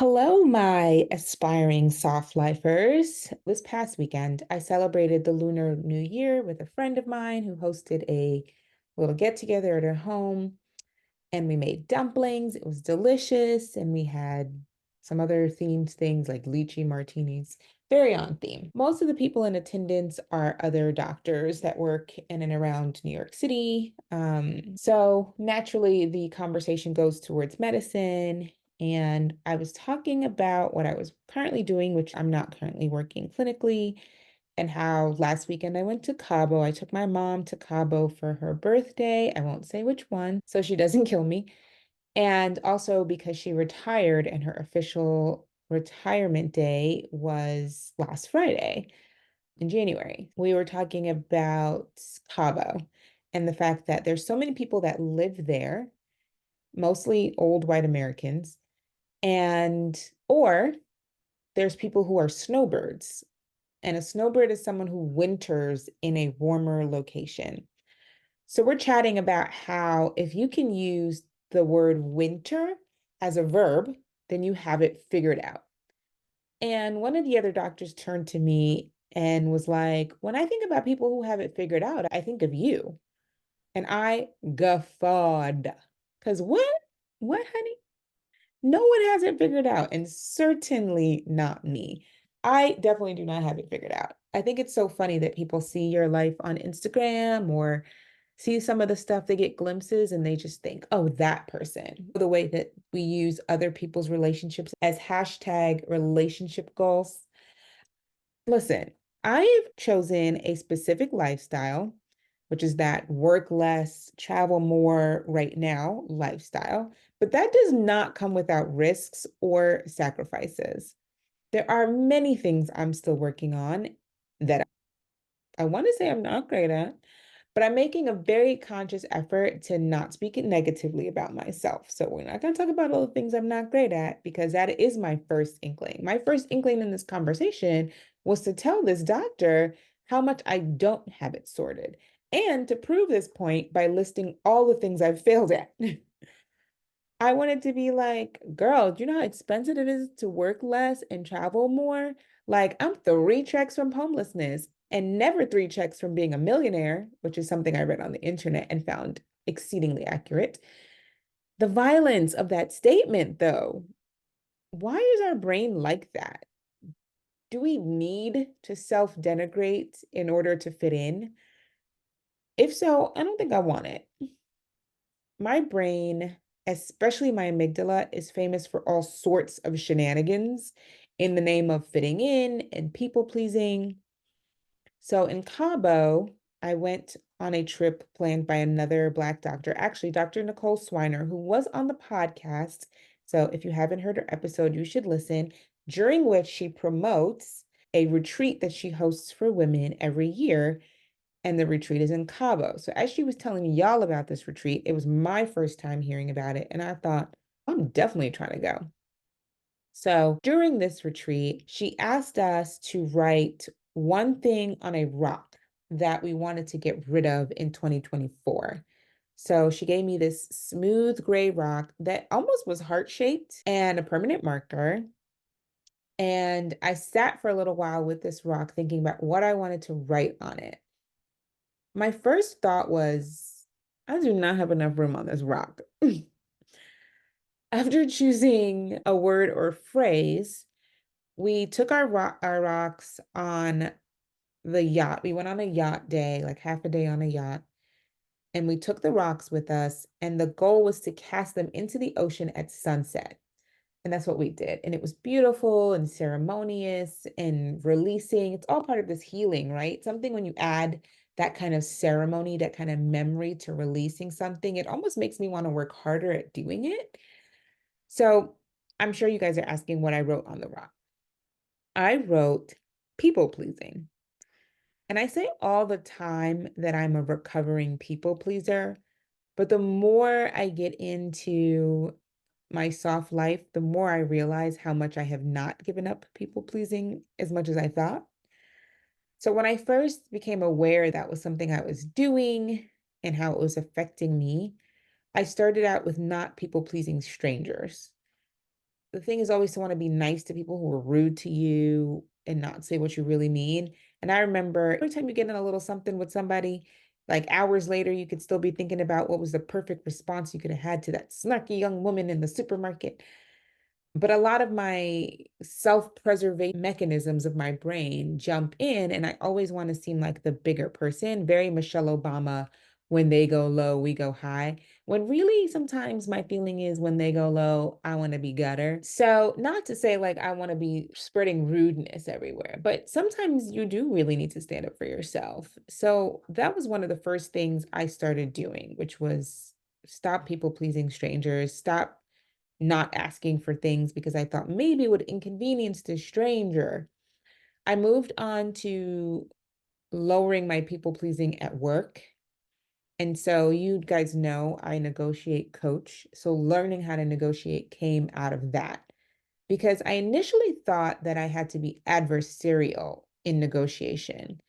Hello, my aspiring soft lifers. This past weekend, I celebrated the Lunar New Year with a friend of mine who hosted a little get together at her home, and we made dumplings. It was delicious, and we had some other themed things like lychee martinis, very on theme. Most of the people in attendance are other doctors that work in and around New York City. So naturally, the conversation goes towards medicine. And I was talking about what I was currently doing, which I'm not currently working clinically, and how last weekend I went to Cabo. I took my mom to Cabo for her birthday. I won't say which one, so she doesn't kill me. And also because she retired and her official retirement day was last Friday in January. We were talking about Cabo and the fact that there's so many people that live there, mostly old white Americans, and or there's people who are snowbirds. And a snowbird is someone who winters in a warmer location. So we're chatting about how if you can use the word winter as a verb, then you have it figured out. And one of the other doctors turned to me and was like, when I think about people who have it figured out, I think of you. And I guffawed. Because what? What, honey? No one has it figured out, and certainly not me. I definitely do not have it figured out. I think it's so funny that people see your life on Instagram or see some of the stuff, they get glimpses and they just think, oh, that person. The way that we use other people's relationships as hashtag relationship goals. Listen, I've chosen a specific lifestyle, which is that work less, travel more right now lifestyle, but that does not come without risks or sacrifices. There are many things I'm still working on that I want to say I'm not great at, but I'm making a very conscious effort to not speak it negatively about myself. So we're not going to talk about all the things I'm not great at because that is my first inkling. My first inkling in this conversation was to tell this doctor how much I don't have it sorted and to prove this point by listing all the things I've failed at. I wanted to be like, girl, do you know how expensive it is to work less and travel more? Like, I'm three checks from homelessness and never three checks from being a millionaire, which is something I read on the internet and found exceedingly accurate. The violence of that statement, though, why is our brain like that? Do we need to self-denigrate in order to fit in? If so, I don't think I want it. My brain, especially my amygdala, is famous for all sorts of shenanigans in the name of fitting in and people pleasing. So in Cabo, I went on a trip planned by another Black doctor, actually, Dr. Nicole Swiner, who was on the podcast. So if you haven't heard her episode, you should listen, during which she promotes a retreat that she hosts for women every year, and the retreat is in Cabo. So as she was telling y'all about this retreat, it was my first time hearing about it, and I thought, I'm definitely trying to go. So during this retreat, she asked us to write one thing on a rock that we wanted to get rid of in 2024. So she gave me this smooth gray rock that almost was heart-shaped and a permanent marker. And I sat for a little while with this rock thinking about what I wanted to write on it. My first thought was, I do not have enough room on this rock. After choosing a word or phrase, we took our rocks on the yacht. We went on a yacht day, like half a day on a yacht, and we took the rocks with us. And the goal was to cast them into the ocean at sunset. And that's what we did. And it was beautiful and ceremonious and releasing. It's all part of this healing, right? Something when you add that kind of ceremony, that kind of memory to releasing something, it almost makes me want to work harder at doing it. So I'm sure you guys are asking what I wrote on the rock. I wrote people pleasing. And I say all the time that I'm a recovering people pleaser, but the more I get into my soft life, the more I realize how much I have not given up people pleasing as much as I thought. So when I first became aware that was something I was doing and how it was affecting me, I started out with not people pleasing strangers. the thing is always to want to be nice to people who are rude to you and not say what you really mean. And I remember every time you get in a little something with somebody, like hours later, you could still be thinking about what was the perfect response you could have had to that snarky young woman in the supermarket. But a lot of my self-preservation mechanisms of my brain jump in, and I always want to seem like the bigger person, very Michelle Obama. When they go low, we go high. When really sometimes my feeling is when they go low, I want to be gutter. So, not to say like I want to be spreading rudeness everywhere, but sometimes you do really need to stand up for yourself. So, that was one of the first things I started doing, which was stop people pleasing strangers, stop not asking for things because I thought maybe it would inconvenience the stranger. I moved on to lowering my people pleasing at work. And so you guys know I negotiate coach. So learning how to negotiate came out of that because I initially thought that I had to be adversarial in negotiation.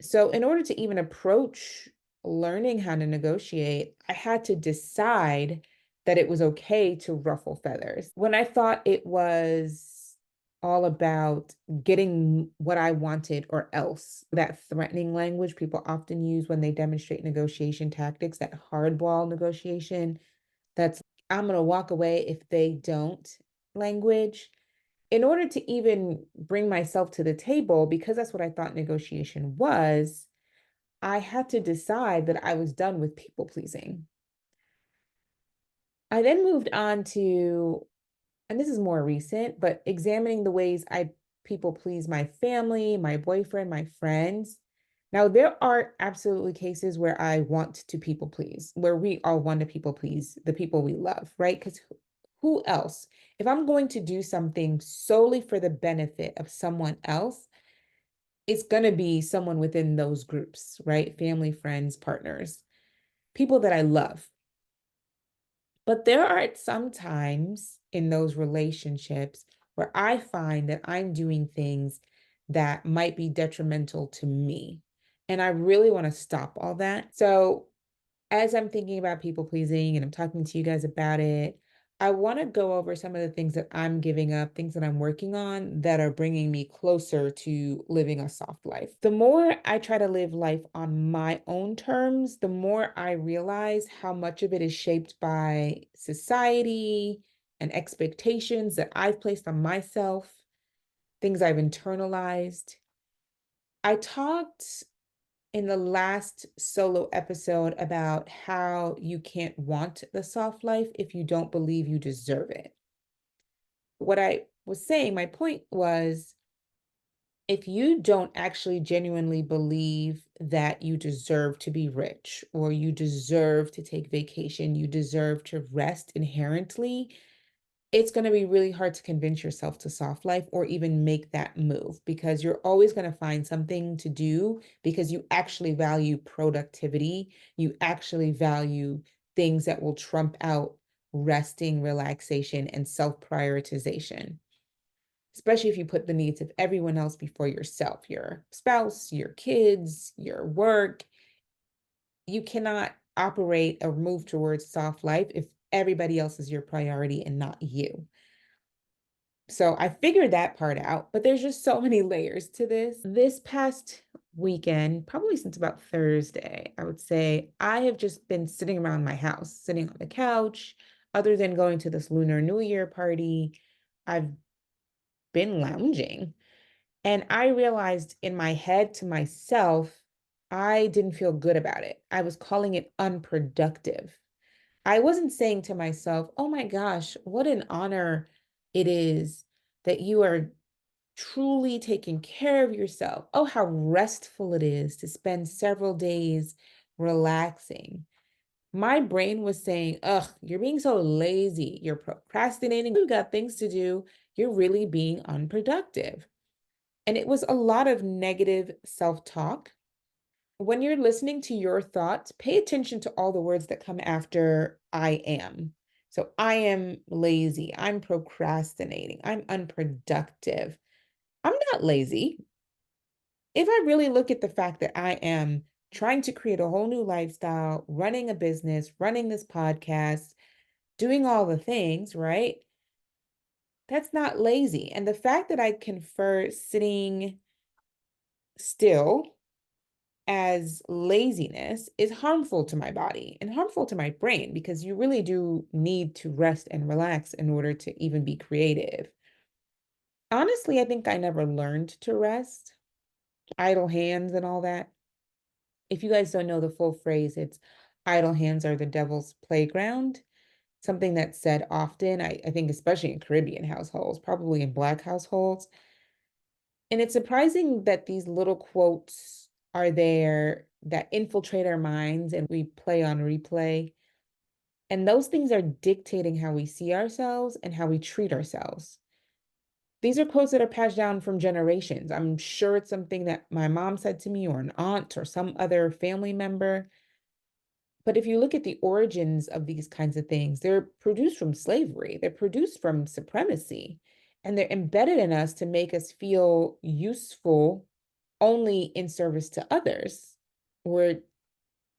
So, in order to even approach learning how to negotiate, I had to decide that it was okay to ruffle feathers. When I thought it was all about getting what I wanted or else, that threatening language people often use when they demonstrate negotiation tactics, that hardball negotiation, that's I'm going to walk away if they don't language. In order to even bring myself to the table, because that's what I thought negotiation was, I had to decide that I was done with people pleasing. I then moved on to, and this is more recent, but examining the ways I people please my family, my boyfriend, my friends. Now, there are absolutely cases where I want to people please, where we all want to people please the people we love, right? Because who else? If I'm going to do something solely for the benefit of someone else, it's going to be someone within those groups, right? Family, friends, partners, people that I love. But there are some times in those relationships where I find that I'm doing things that might be detrimental to me. And I really want to stop all that. So as I'm thinking about people pleasing and I'm talking to you guys about it, I want to go over some of the things that I'm giving up, things that I'm working on that are bringing me closer to living a soft life. The more I try to live life on my own terms, the more I realize how much of it is shaped by society and expectations that I've placed on myself, things I've internalized. I talked in the last solo episode about how you can't want the soft life if you don't believe you deserve it. What I was saying, my point was if you don't actually genuinely believe that you deserve to be rich or you deserve to take vacation, you deserve to rest inherently, it's going to be really hard to convince yourself to soft life or even make that move because you're always going to find something to do because you actually value productivity. You actually value things that will trump out resting, relaxation, and self prioritization, especially if you put the needs of everyone else before yourself, your spouse, your kids, your work. You cannot operate or move towards soft life if everybody else is your priority and not you. So I figured that part out, but there's just so many layers to this. This past weekend, probably since about Thursday, I would say I have just been sitting around my house, sitting on the couch. Other than going to this Lunar New Year party, I've been lounging. And I realized in my head to myself, I didn't feel good about it. I was calling it unproductive. I wasn't saying to myself, oh my gosh, what an honor it is that you are truly taking care of yourself. Oh, how restful it is to spend several days relaxing. My brain was saying, ugh, you're being so lazy. You're procrastinating. You've got things to do. You're really being unproductive. And it was a lot of negative self talk. When you're listening to your thoughts, pay attention to all the words that come after I am. So I am lazy. I'm procrastinating. I'm unproductive. I'm not lazy. If I really look at the fact that I am trying to create a whole new lifestyle, running a business, running this podcast, doing all the things, right? That's not lazy. And the fact that I confer sitting still as laziness is harmful to my body and harmful to my brain because you really do need to rest and relax in order to even be creative. Honestly, I think I never learned to rest, idle hands and all that. If you guys don't know the full phrase, it's idle hands are the devil's playground. Something that's said often, I think, especially in Caribbean households, probably in Black households. And it's surprising that these little quotes are there that infiltrate our minds and we play on replay. And those things are dictating how we see ourselves and how we treat ourselves. These are quotes that are passed down from generations. I'm sure it's something that my mom said to me, or an aunt, or some other family member. But if you look at the origins of these kinds of things, they're produced from slavery, they're produced from supremacy, and they're embedded in us to make us feel useful only in service to others or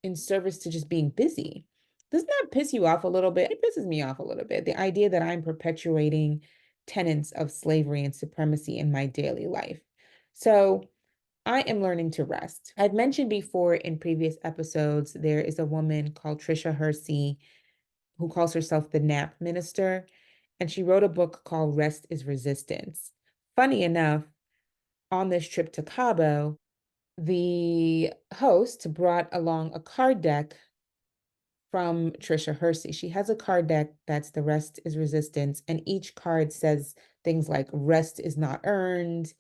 in service to just being busy. Doesn't that piss you off a little bit? It pisses me off a little bit. The idea that I'm perpetuating tenets of slavery and supremacy in my daily life. So I am learning to rest. I've mentioned before in previous episodes, there is a woman called Trisha Hersey who calls herself the nap minister, and she wrote a book called Rest is Resistance. Funny enough, on this trip to Cabo, the host brought along a card deck from Trisha Hersey. She has a card deck that's the Rest is Resistance, and each card says things like rest is not earned.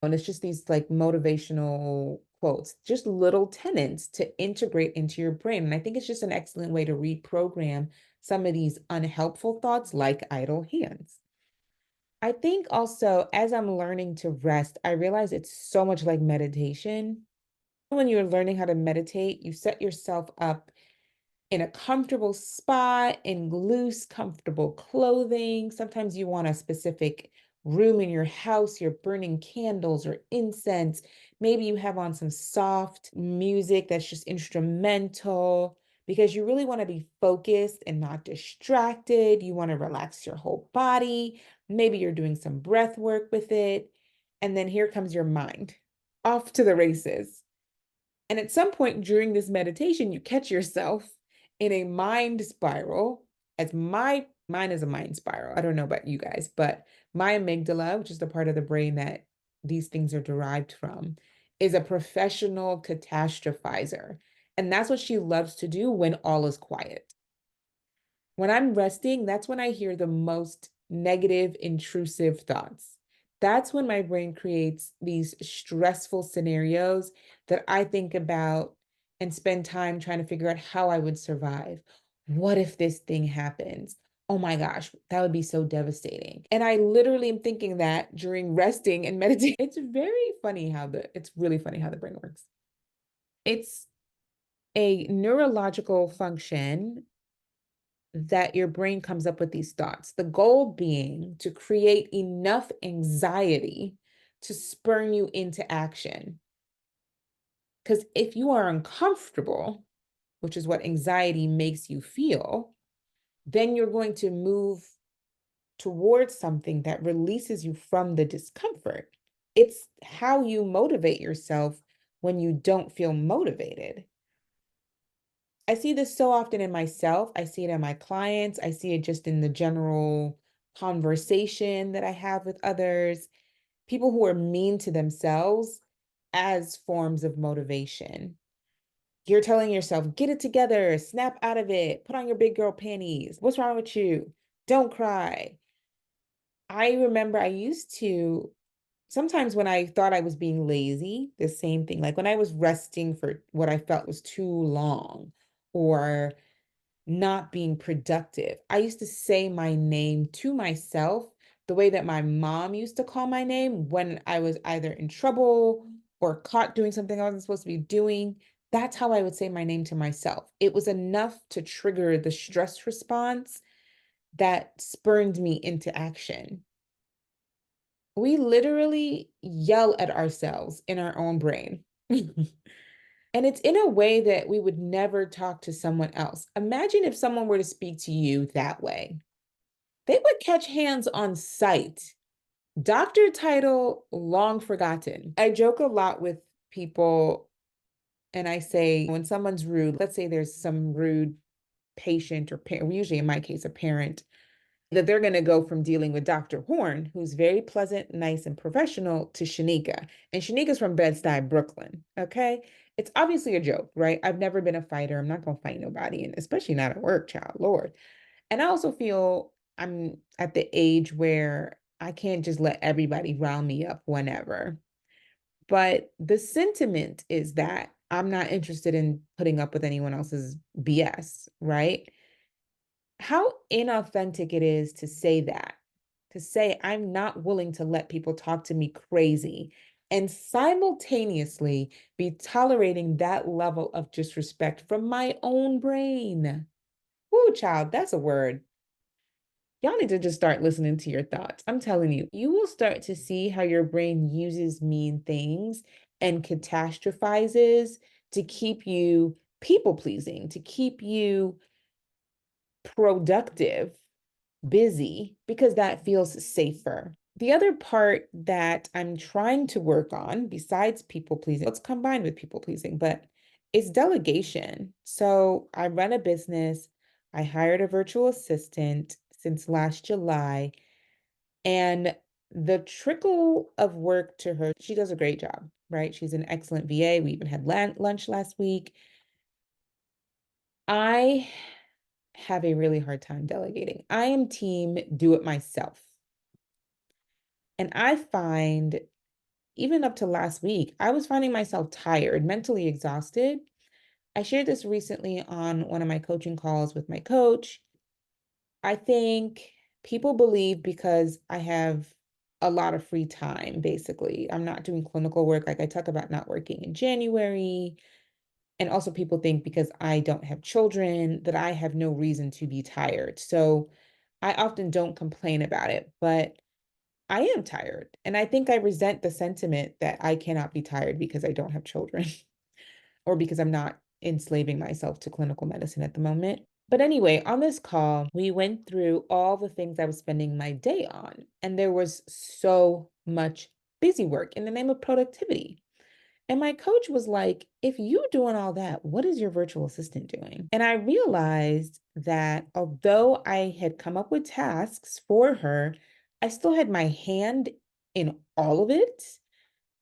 And it's just these like motivational quotes, just little tenets to integrate into your brain. And I think it's just an excellent way to reprogram some of these unhelpful thoughts like idle hands. I think also as I'm learning to rest, I realize it's so much like meditation. When you're learning how to meditate, you set yourself up in a comfortable spot, in loose, comfortable clothing. Sometimes you want a specific room in your house, you're burning candles or incense. Maybe you have on some soft music that's just instrumental because you really want to be focused and not distracted. You want to relax your whole body. Maybe you're doing some breath work with it. And then here comes your mind off to the races. And at some point during this meditation, you catch yourself in a mind spiral, as my mine is a mind spiral. I don't know about you guys, but my amygdala, which is the part of the brain that these things are derived from, is a professional catastrophizer. And that's what she loves to do when all is quiet. When I'm resting, that's when I hear the most negative, intrusive thoughts. That's when my brain creates these stressful scenarios that I think about and spend time trying to figure out how I would survive. What if this thing happens? Oh my gosh, that would be so devastating. And I literally am thinking that during resting and meditating. It's really funny how the brain works. It's a neurological function that your brain comes up with these thoughts. The goal being to create enough anxiety to spur you into action. Because if you are uncomfortable, which is what anxiety makes you feel, then you're going to move towards something that releases you from the discomfort. It's how you motivate yourself when you don't feel motivated. I see this so often in myself. I see it in my clients. I see it just in the general conversation that I have with others, people who are mean to themselves as forms of motivation. You're telling yourself, get it together, snap out of it, put on your big girl panties. What's wrong with you? Don't cry. I remember I used to sometimes when I thought I was being lazy, the same thing, like when I was resting for what I felt was too long or not being productive. I used to say my name to myself the way that my mom used to call my name when I was either in trouble or caught doing something I wasn't supposed to be doing. That's how I would say my name to myself. It was enough to trigger the stress response that spurned me into action. We literally yell at ourselves in our own brain. And it's in a way that we would never talk to someone else. Imagine if someone were to speak to you that way. They would catch hands on sight. Doctor title long forgotten. I joke a lot with people and I say when someone's rude, let's say there's some rude patient or parent, usually in my case, a parent, that they're going to go from dealing with Dr. Horn, who's very pleasant, nice, and professional, to Shanika. And Shanika's from Bed-Stuy, Brooklyn. Okay. It's obviously a joke, right? I've never been a fighter. I'm not going to fight nobody, and especially not at work, child, Lord. And I also feel I'm at the age where I can't just let everybody round me up whenever. But the sentiment is that I'm not interested in putting up with anyone else's BS, right? How inauthentic it is to say that, to say I'm not willing to let people talk to me crazy and simultaneously be tolerating that level of disrespect from my own brain. Woo, child, that's a word. Y'all need to just start listening to your thoughts. I'm telling you, you will start to see how your brain uses mean things and catastrophizes to keep you people pleasing, to keep you productive, busy, because that feels safer. The other part that I'm trying to work on, besides people pleasing, it's combined with people pleasing, but it's delegation. So I run a business. I hired a virtual assistant since last July, and the trickle of work to her, she does a great job, right? She's an excellent VA. We even had lunch last week. I have a really hard time delegating. I am team do it myself. And I find, even up to last week, I was finding myself tired, mentally exhausted. I shared this recently on one of my coaching calls with my coach. I think people believe because I have a lot of free time, basically. I'm not doing clinical work. Like I talk about not working in January. And also, people think because I don't have children that I have no reason to be tired. So I often don't complain about it, but I am tired. And I think I resent the sentiment that I cannot be tired because I don't have children or because I'm not enslaving myself to clinical medicine at the moment. But anyway, on this call, we went through all the things I was spending my day on, and there was so much busy work in the name of productivity. And my coach was like, if you're doing all that, what is your virtual assistant doing? And I realized that although I had come up with tasks for her, I still had my hand in all of it.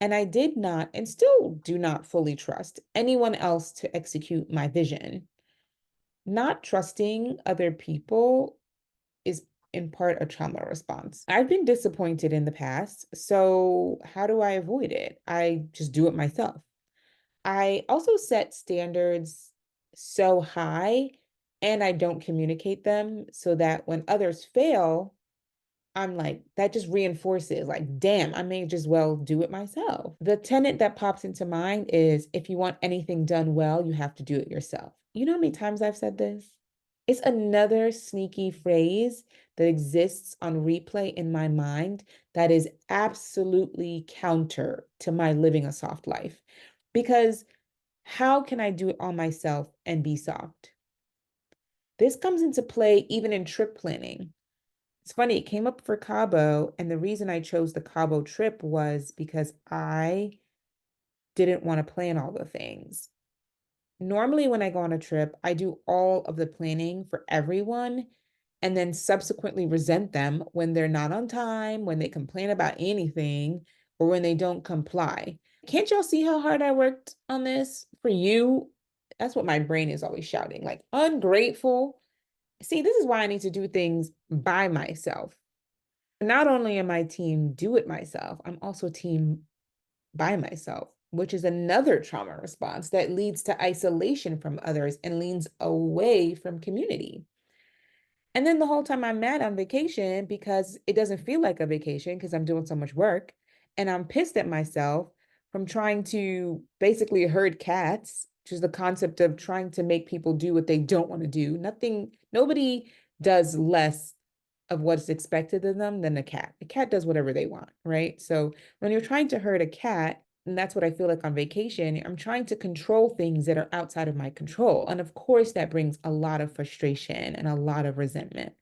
And I did not, and still do not fully trust anyone else to execute my vision. Not trusting other people is in part a trauma response. I've been disappointed in the past. So, how do I avoid it? I just do it myself. I also set standards so high and I don't communicate them so that when others fail, I'm like, that just reinforces, like, damn, I may just well do it myself. The tenet that pops into mind is if you want anything done well, you have to do it yourself. You know how many times I've said this? It's another sneaky phrase that exists on replay in my mind that is absolutely counter to my living a soft life. Because how can I do it all myself and be soft? This comes into play even in trip planning. It's funny, it came up for Cabo, and the reason I chose the Cabo trip was because I didn't want to plan all the things. Normally, when I go on a trip, I do all of the planning for everyone and then subsequently resent them when they're not on time, when they complain about anything, or when they don't comply. Can't y'all see how hard I worked on this for you? That's what my brain is always shouting, like ungrateful. See, this is why I need to do things by myself. Not only am I team do it myself, I'm also team by myself, which is another trauma response that leads to isolation from others and leans away from community. And then the whole time I'm mad on vacation because it doesn't feel like a vacation because I'm doing so much work. And I'm pissed at myself from trying to basically herd cats, which is the concept of trying to make people do what they don't want to do. Nobody does less of what's expected of them than a cat. A cat does whatever they want, right? So when you're trying to herd a cat, and that's what I feel like on vacation, I'm trying to control things that are outside of my control. And of course, that brings a lot of frustration and a lot of resentment.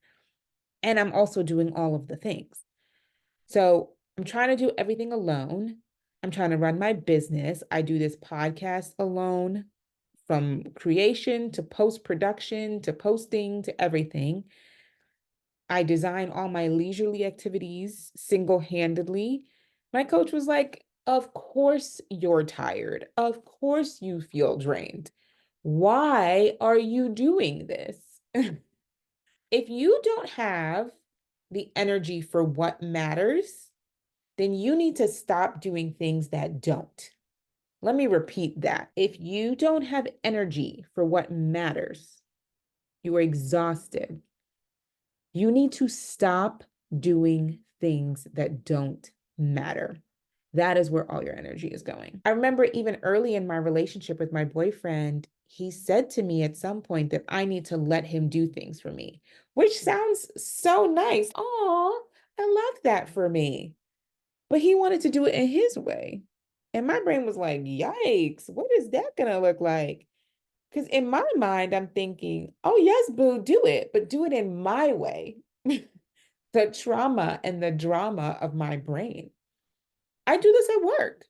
And I'm also doing all of the things. So I'm trying to do everything alone. I'm trying to run my business. I do this podcast alone, from creation to post production to posting to everything. I design all my leisurely activities single handedly. My coach was like, "Of course you're tired. Of course you feel drained. Why are you doing this?" If you don't have the energy for what matters, then you need to stop doing things that don't. Let me repeat that. If you don't have energy for what matters, you are exhausted. You need to stop doing things that don't matter. That is where all your energy is going. I remember even early in my relationship with my boyfriend, he said to me at some point that I need to let him do things for me, which sounds so nice. Oh, I love that for me. But he wanted to do it in his way. And my brain was like, yikes, what is that going to look like? Because in my mind, I'm thinking, oh, yes, boo, do it, but do it in my way. The trauma and the drama of my brain. I do this at work.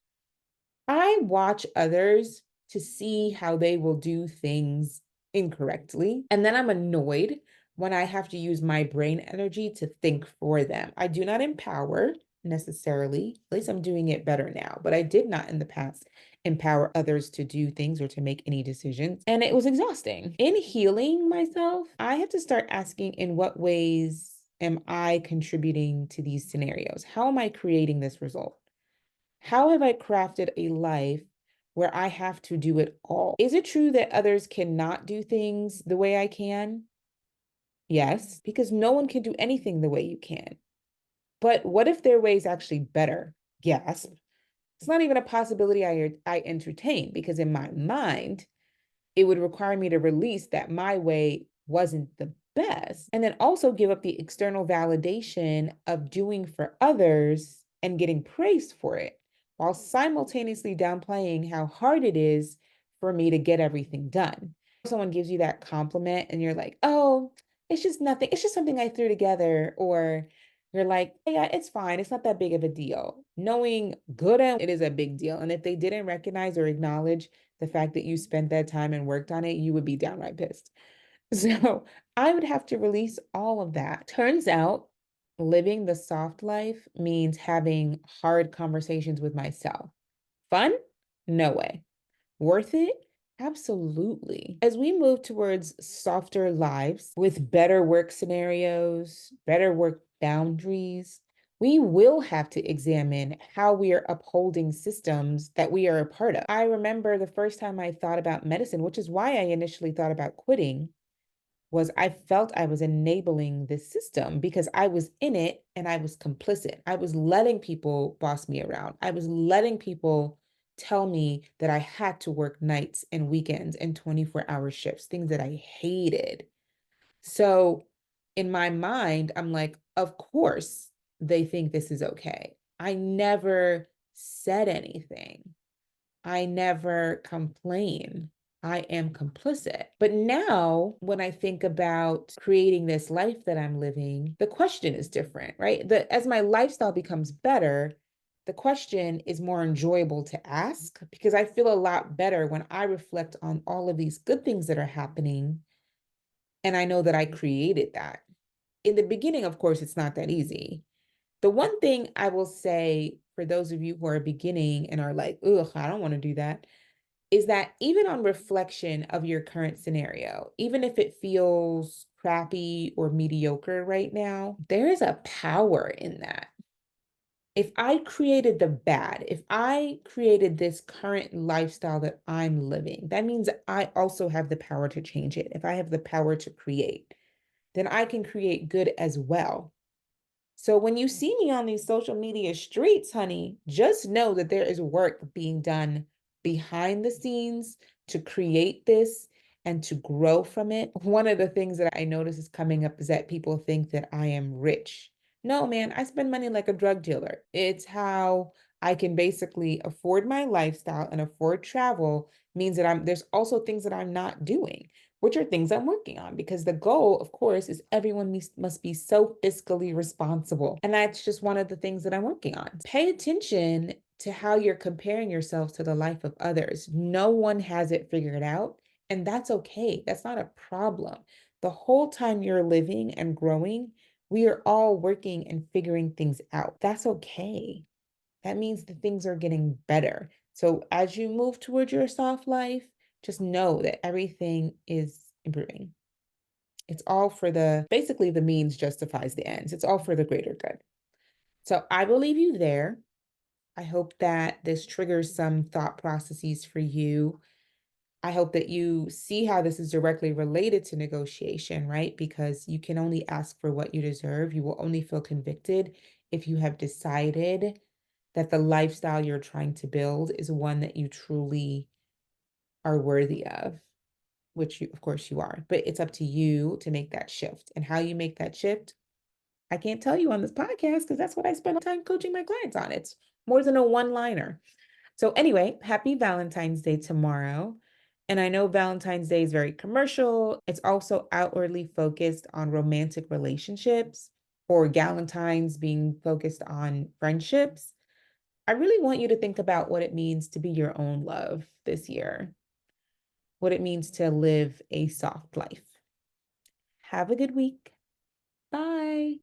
I watch others to see how they will do things incorrectly. And then I'm annoyed when I have to use my brain energy to think for them. I do not empower necessarily. At least I'm doing it better now, but I did not in the past empower others to do things or to make any decisions. And it was exhausting. In healing myself, I have to start asking, in what ways am I contributing to these scenarios? How am I creating this result? How have I crafted a life where I have to do it all? Is it true that others cannot do things the way I can? Yes, because no one can do anything the way you can. But what if their way is actually better? Gasp. It's not even a possibility I entertain, because in my mind, it would require me to release that my way wasn't the best, and then also give up the external validation of doing for others and getting praised for it, while simultaneously downplaying how hard it is for me to get everything done. Someone gives you that compliment and you're like, oh, it's just nothing. It's just something I threw together. Or you're like, yeah, it's fine. It's not that big of a deal. Knowing good and it is a big deal. And if they didn't recognize or acknowledge the fact that you spent that time and worked on it, you would be downright pissed. So I would have to release all of that. Turns out living the soft life means having hard conversations with myself. Fun? No way. Worth it? Absolutely. As we move towards softer lives with better work scenarios, better work boundaries, we will have to examine how we are upholding systems that we are a part of. I remember the first time I thought about medicine, which is why I initially thought about quitting, was I felt I was enabling this system because I was in it and I was complicit. I was letting people boss me around. I was letting people tell me that I had to work nights and weekends and 24-hour shifts, things that I hated. So in my mind, I'm like, of course they think this is okay. I never said anything. I never complain. I am complicit. But now, when I think about creating this life that I'm living, the question is different, right? As my lifestyle becomes better, the question is more enjoyable to ask, because I feel a lot better when I reflect on all of these good things that are happening. And I know that I created that. In the beginning, of course, it's not that easy. The one thing I will say for those of you who are beginning and are like, ugh, I don't want to do that, is that even on reflection of your current scenario, even if it feels crappy or mediocre right now, there is a power in that. If I created the bad, if I created this current lifestyle that I'm living, that means I also have the power to change it. If I have the power to create, then I can create good as well. So when you see me on these social media streets, honey, just know that there is work being done behind the scenes to create this and to grow from it. One of the things that I notice is coming up is that people think that I am rich. No, man, I spend money like a drug dealer. It's how I can basically afford my lifestyle, and afford travel means that there's also things that I'm not doing. which are things I'm working on because the goal, of course, is everyone must be so fiscally responsible. And that's just one of the things that I'm working on. Pay attention to how you're comparing yourself to the life of others. No one has it figured out, and that's okay. That's not a problem. The whole time you're living and growing, we are all working and figuring things out. That's okay. That means that things are getting better. So as you move towards your soft life, just know that everything is improving. It's all for basically the means justifies the ends. It's all for the greater good. So I will leave you there. I hope that this triggers some thought processes for you. I hope that you see how this is directly related to negotiation, right? Because you can only ask for what you deserve. You will only feel convicted if you have decided that the lifestyle you're trying to build is one that you truly are worthy of, which you, of course you are, but it's up to you to make that shift. And how you make that shift, I can't tell you on this podcast because that's what I spend time coaching my clients on. It's more than a one-liner. So anyway, happy Valentine's Day tomorrow. And I know Valentine's Day is very commercial. It's also outwardly focused on romantic relationships, or Galentine's being focused on friendships. I really want you to think about what it means to be your own love this year, what it means to live a soft life. Have a good week.